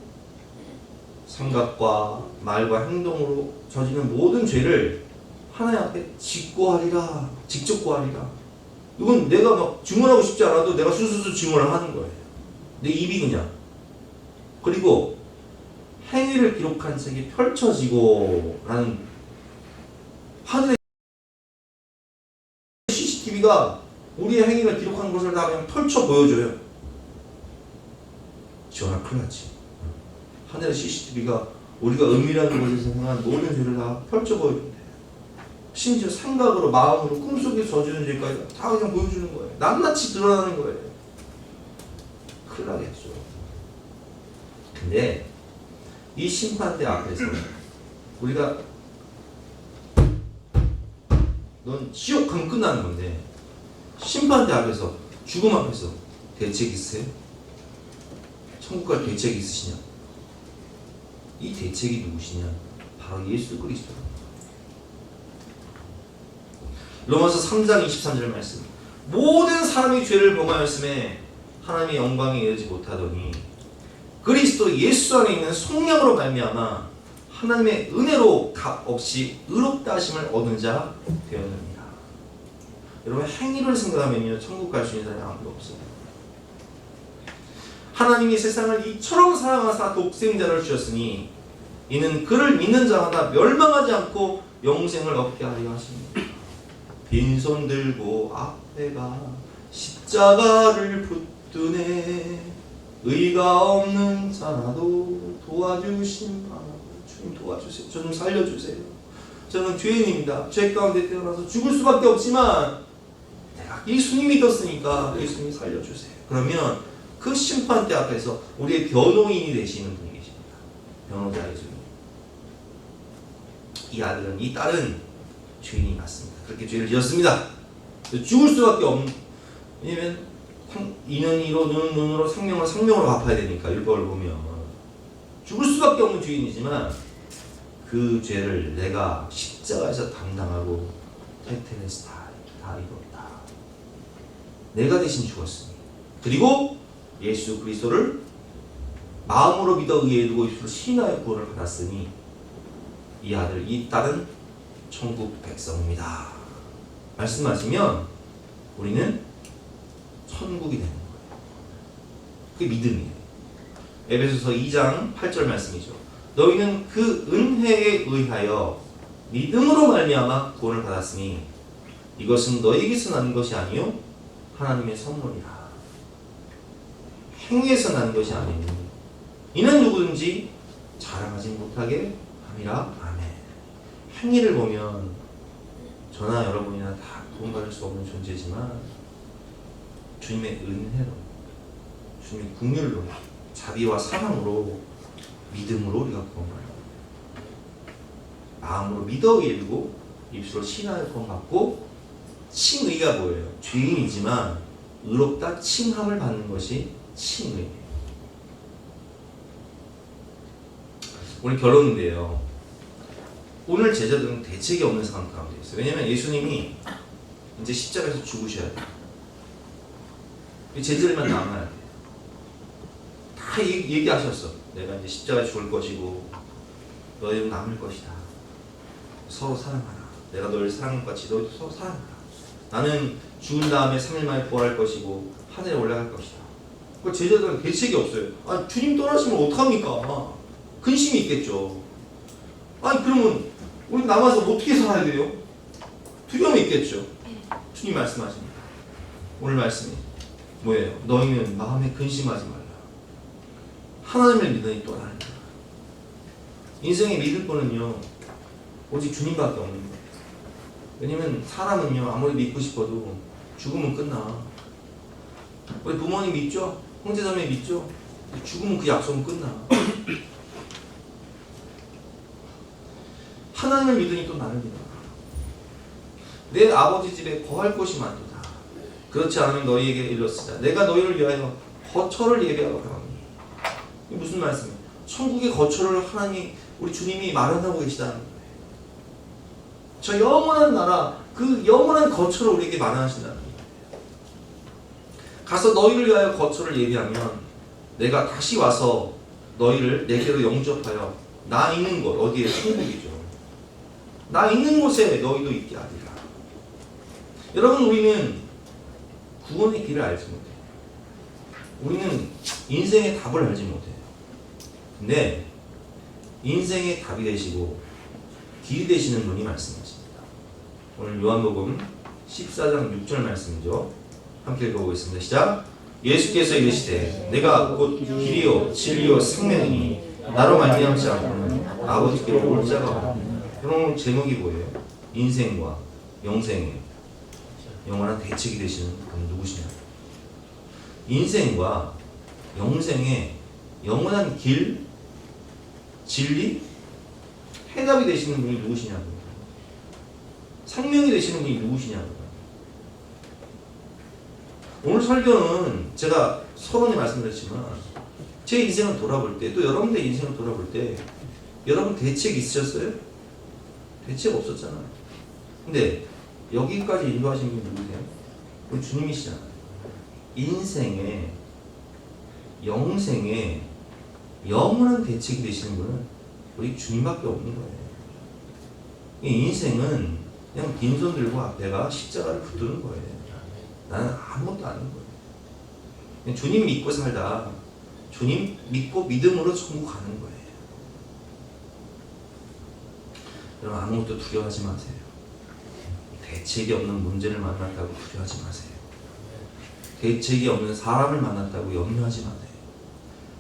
A: 생각과 말과 행동으로 저지른 모든 죄를 하나님 앞에 직접 고하리라. 이건 내가 막 증언하고 싶지 않아도 내가 수수수 증언을 하는 거예요. 내 입이 그냥. 그리고 행위를 기록한 책이 펼쳐지고 라는 하늘의 CCTV가 우리의 행위를 기록한 것을 다 그냥 펼쳐 보여줘요. 지원아 큰일 났지. 하늘의 CCTV가 우리가 은밀한 곳에서 행한 모든 죄를 다 펼쳐 보여준대. 심지어 생각으로, 마음으로, 꿈속에서 저지른 죄까지 다 그냥 보여주는 거예요. 낱낱이 드러나는 거예요. 큰일 나겠죠. 근데 이 심판대 앞에서 우리가 넌 지옥 가면 끝나는 건데 심판대 앞에서, 죽음 앞에서 대책 있으세요? 천국 갈 대책이 있으시냐? 이 대책이 누구시냐? 바로 예수 그리스도. 로마서 3장 23절 말씀. 모든 사람이 죄를 범하였음에 하나님의 영광에 이르지 못하더니 그리스도 예수 안에 있는 속량으로 말미암아 하나님의 은혜로 값없이 의롭다 하심을 얻은 자 되었느니라. 여러분, 행위를 생각하면요 천국 갈 수 있는 사람이 아무도 없어요. 하나님이 세상을 이처럼 사랑하사 독생자를 주셨으니 이는 그를 믿는 자마다 멸망하지 않고 영생을 얻게 하려 하십니다. 빈손 들고 앞에가 십자가를 붙드네 의가 없는 자라도 도와주신 바 주님 도와주세요. 저 좀 살려주세요. 저는 죄인입니다. 죄 가운데 태어나서 죽을 수밖에 없지만 내가 예수님 믿었으니까 예수님이 살려주세요. 그러면 그 심판대 앞에서 우리의 변호인이 되시는 분이 계십니다. 변호자 예수님. 이 아들은 이 딸은 죄인이 맞습니다. 그렇게 죄를 지었습니다. 죽을 수밖에 없는, 왜냐면 이는 이로 눈은 눈으로 생명은 생명으로 갚아야 되니까 율법을 보면 죽을 수밖에 없는 죄인이지만 그 죄를 내가 십자가에서 담당하고 테테레스 다 이뤘다. 내가 대신 죽었으니 그리고 예수 그리스도를 마음으로 믿어 의에 두고 입술로 신하여 구원을 받았으니 이 아들 이 딸은 천국 백성입니다. 말씀하시면 우리는 천국이 되는 거예요. 그게 믿음이에요. 에베소서 2장 8절 말씀이죠. 너희는 그 은혜에 의하여 믿음으로 말미암아 구원을 받았으니 이것은 너희에게서 난 것이 아니요 하나님의 선물이라. 행위에서 난 것이 아니니 이는 누구든지 자랑하지 못하게 함이라. 아멘. 행위를 보면 저나 여러분이나 다 구원받을 수 없는 존재지만 주님의 은혜로, 주님의 긍휼로, 자비와 사랑으로, 믿음으로 우리가 구원받아요. 마음으로 믿어 예비고 입술로 신하여 구원받고, 칭의가 뭐예요? 죄인이지만 의롭다 칭함을 받는 것이 칭의예요. 오늘 결론인데요. 오늘 제자들은 대책이 없는 상황 가운데 있어요. 왜냐하면 예수님이 이제 십자가에서 죽으셔야 돼요. 제자들만 남아야 돼요. 다 얘기하셨어. 내가 이제 십자가에 죽을 것이고 너희는 남을 것이다. 서로 사랑하라. 내가 너희를 사랑한 것 같이 너희도 서로 사랑하라. 나는 죽은 다음에 3일 만에 부활할 것이고 하늘에 올라갈 것이다. 그 제자들은 대책이 없어요. 아, 주님 떠나시면 어떡합니까? 근심이 있겠죠. 아니 그러면 우리 남아서 어떻게 살아야 돼요? 두려움이 있겠죠. 주님 말씀하십니다. 오늘 말씀이 뭐예요? 너희는 마음에 근심하지 말라. 하나님을 믿으니 떠나는다. 인생에 믿을 거는요 오직 주님밖에 없는 거예요. 왜냐면 사람은요 아무리 믿고 싶어도 죽으면 끝나. 우리 부모님 믿죠? 형제자매 믿죠? 죽으면 그 약속은 끝나. 하나님을 믿으니 또 나를 믿어라. 내 아버지 집에 거할 곳이 많도다. 그렇지 않으면 너희에게 일렀으자. 내가 너희를 위하여 거처를 예비하러 가노니. 이게 무슨 말씀이에요? 천국의 거처를 하나님, 우리 주님이 마련하고 계시다는 거예요. 저 영원한 나라, 그 영원한 거처를 우리에게 마련하신다는 거예요. 가서 너희를 위하여 거처를 예비하면 내가 다시 와서 너희를 내게로 영접하여 나 있는 곳, 어디에? 천국이죠. 나 있는 곳에 너희도 있게 하리라. 여러분, 우리는 구원의 길을 알지 못해요. 우리는 인생의 답을 알지 못해요. 근데 인생의 답이 되시고 길이 되시는 분이 말씀하십니다. 오늘 요한복음 14장 6절 말씀이죠. 함께 읽어보겠습니다. 시작. 예수께서 이르시되 내가 곧 길이요 진리요 생명이니 나로 말미암지 않고는 아버지께로 올 자가 없느니라. 여러분, 제목이 뭐예요? 인생과 영생의 영원한 대책이 되시는 분은 누구시냐? 인생과 영생의 영원한 길, 진리, 해답이 되시는 분이 누구시냐고요. 생명이 되시는 분이 누구시냐고요. 오늘 설교는 제가 서론에 말씀드렸지만 제 인생을 돌아볼 때, 또 여러분들의 인생을 돌아볼 때 여러분 대책 있으셨어요? 대책 없었잖아요. 근데 여기까지 인도하신 분이 누구세요? 우리 주님이시잖아요. 인생에, 영생에 영원한 대책이 되시는 분은 우리 주님밖에 없는 거예요. 이 인생은 그냥 빈손 들고 앞에가 십자가를 붙드는 거예요. 나는 아무것도 아닌 거예요. 그냥 주님 믿고 살다 주님 믿고 믿음으로 천국 가는 거예요. 여러분 아무것도 두려워하지 마세요. 대책이 없는 문제를 만났다고 두려워하지 마세요. 대책이 없는 사람을 만났다고 염려하지 마세요.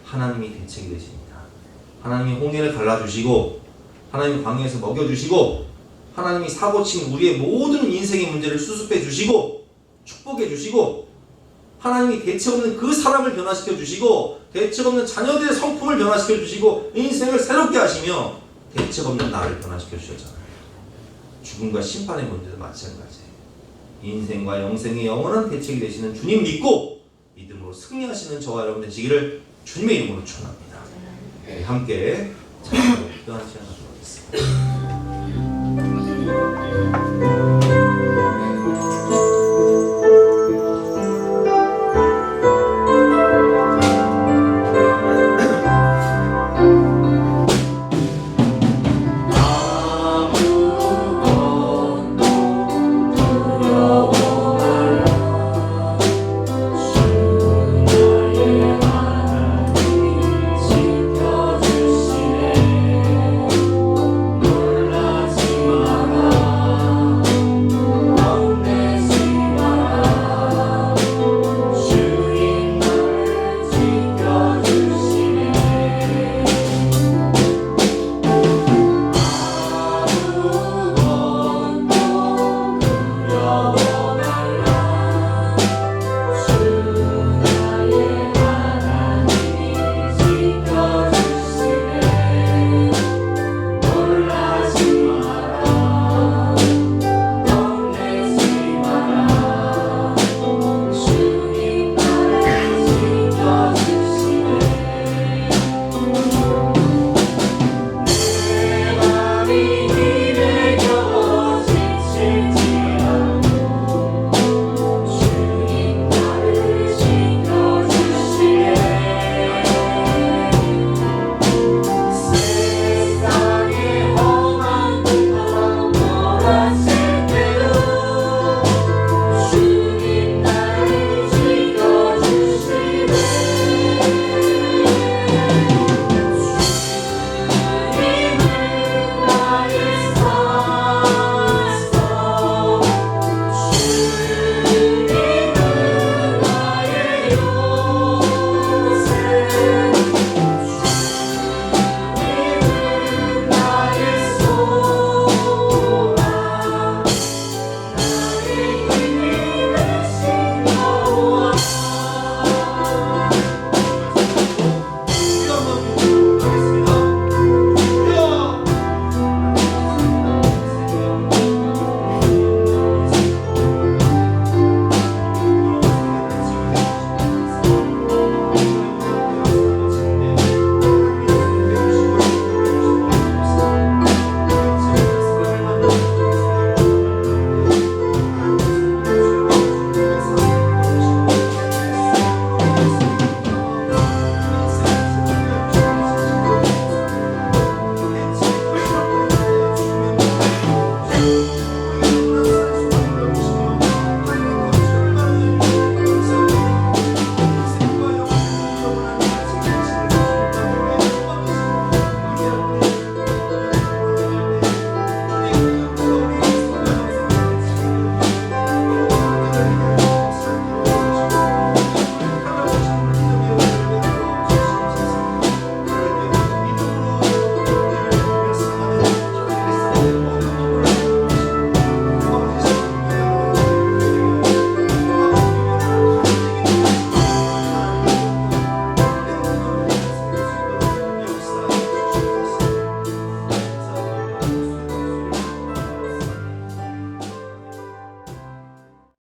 A: 하나님이 대책이 되십니다. 하나님이 홍해를 갈라주시고 하나님이 광야에서 먹여주시고 하나님이 사고친 우리의 모든 인생의 문제를 수습해 주시고 축복해 주시고 하나님이 대책 없는 그 사람을 변화시켜 주시고 대책 없는 자녀들의 성품을 변화시켜 주시고 인생을 새롭게 하시며 대책 없는 나를 변화시켜 주셨잖아요. 죽음과 심판의 문제도 마찬가지예요. 인생과 영생의 영원한 대책이 되시는 주님 믿고 믿음으로 승리하시는 저와 여러분 되시기를 주님의 이름으로 축원합니다. 네, 함께 기도하는 시간 갖도록 하겠습니다.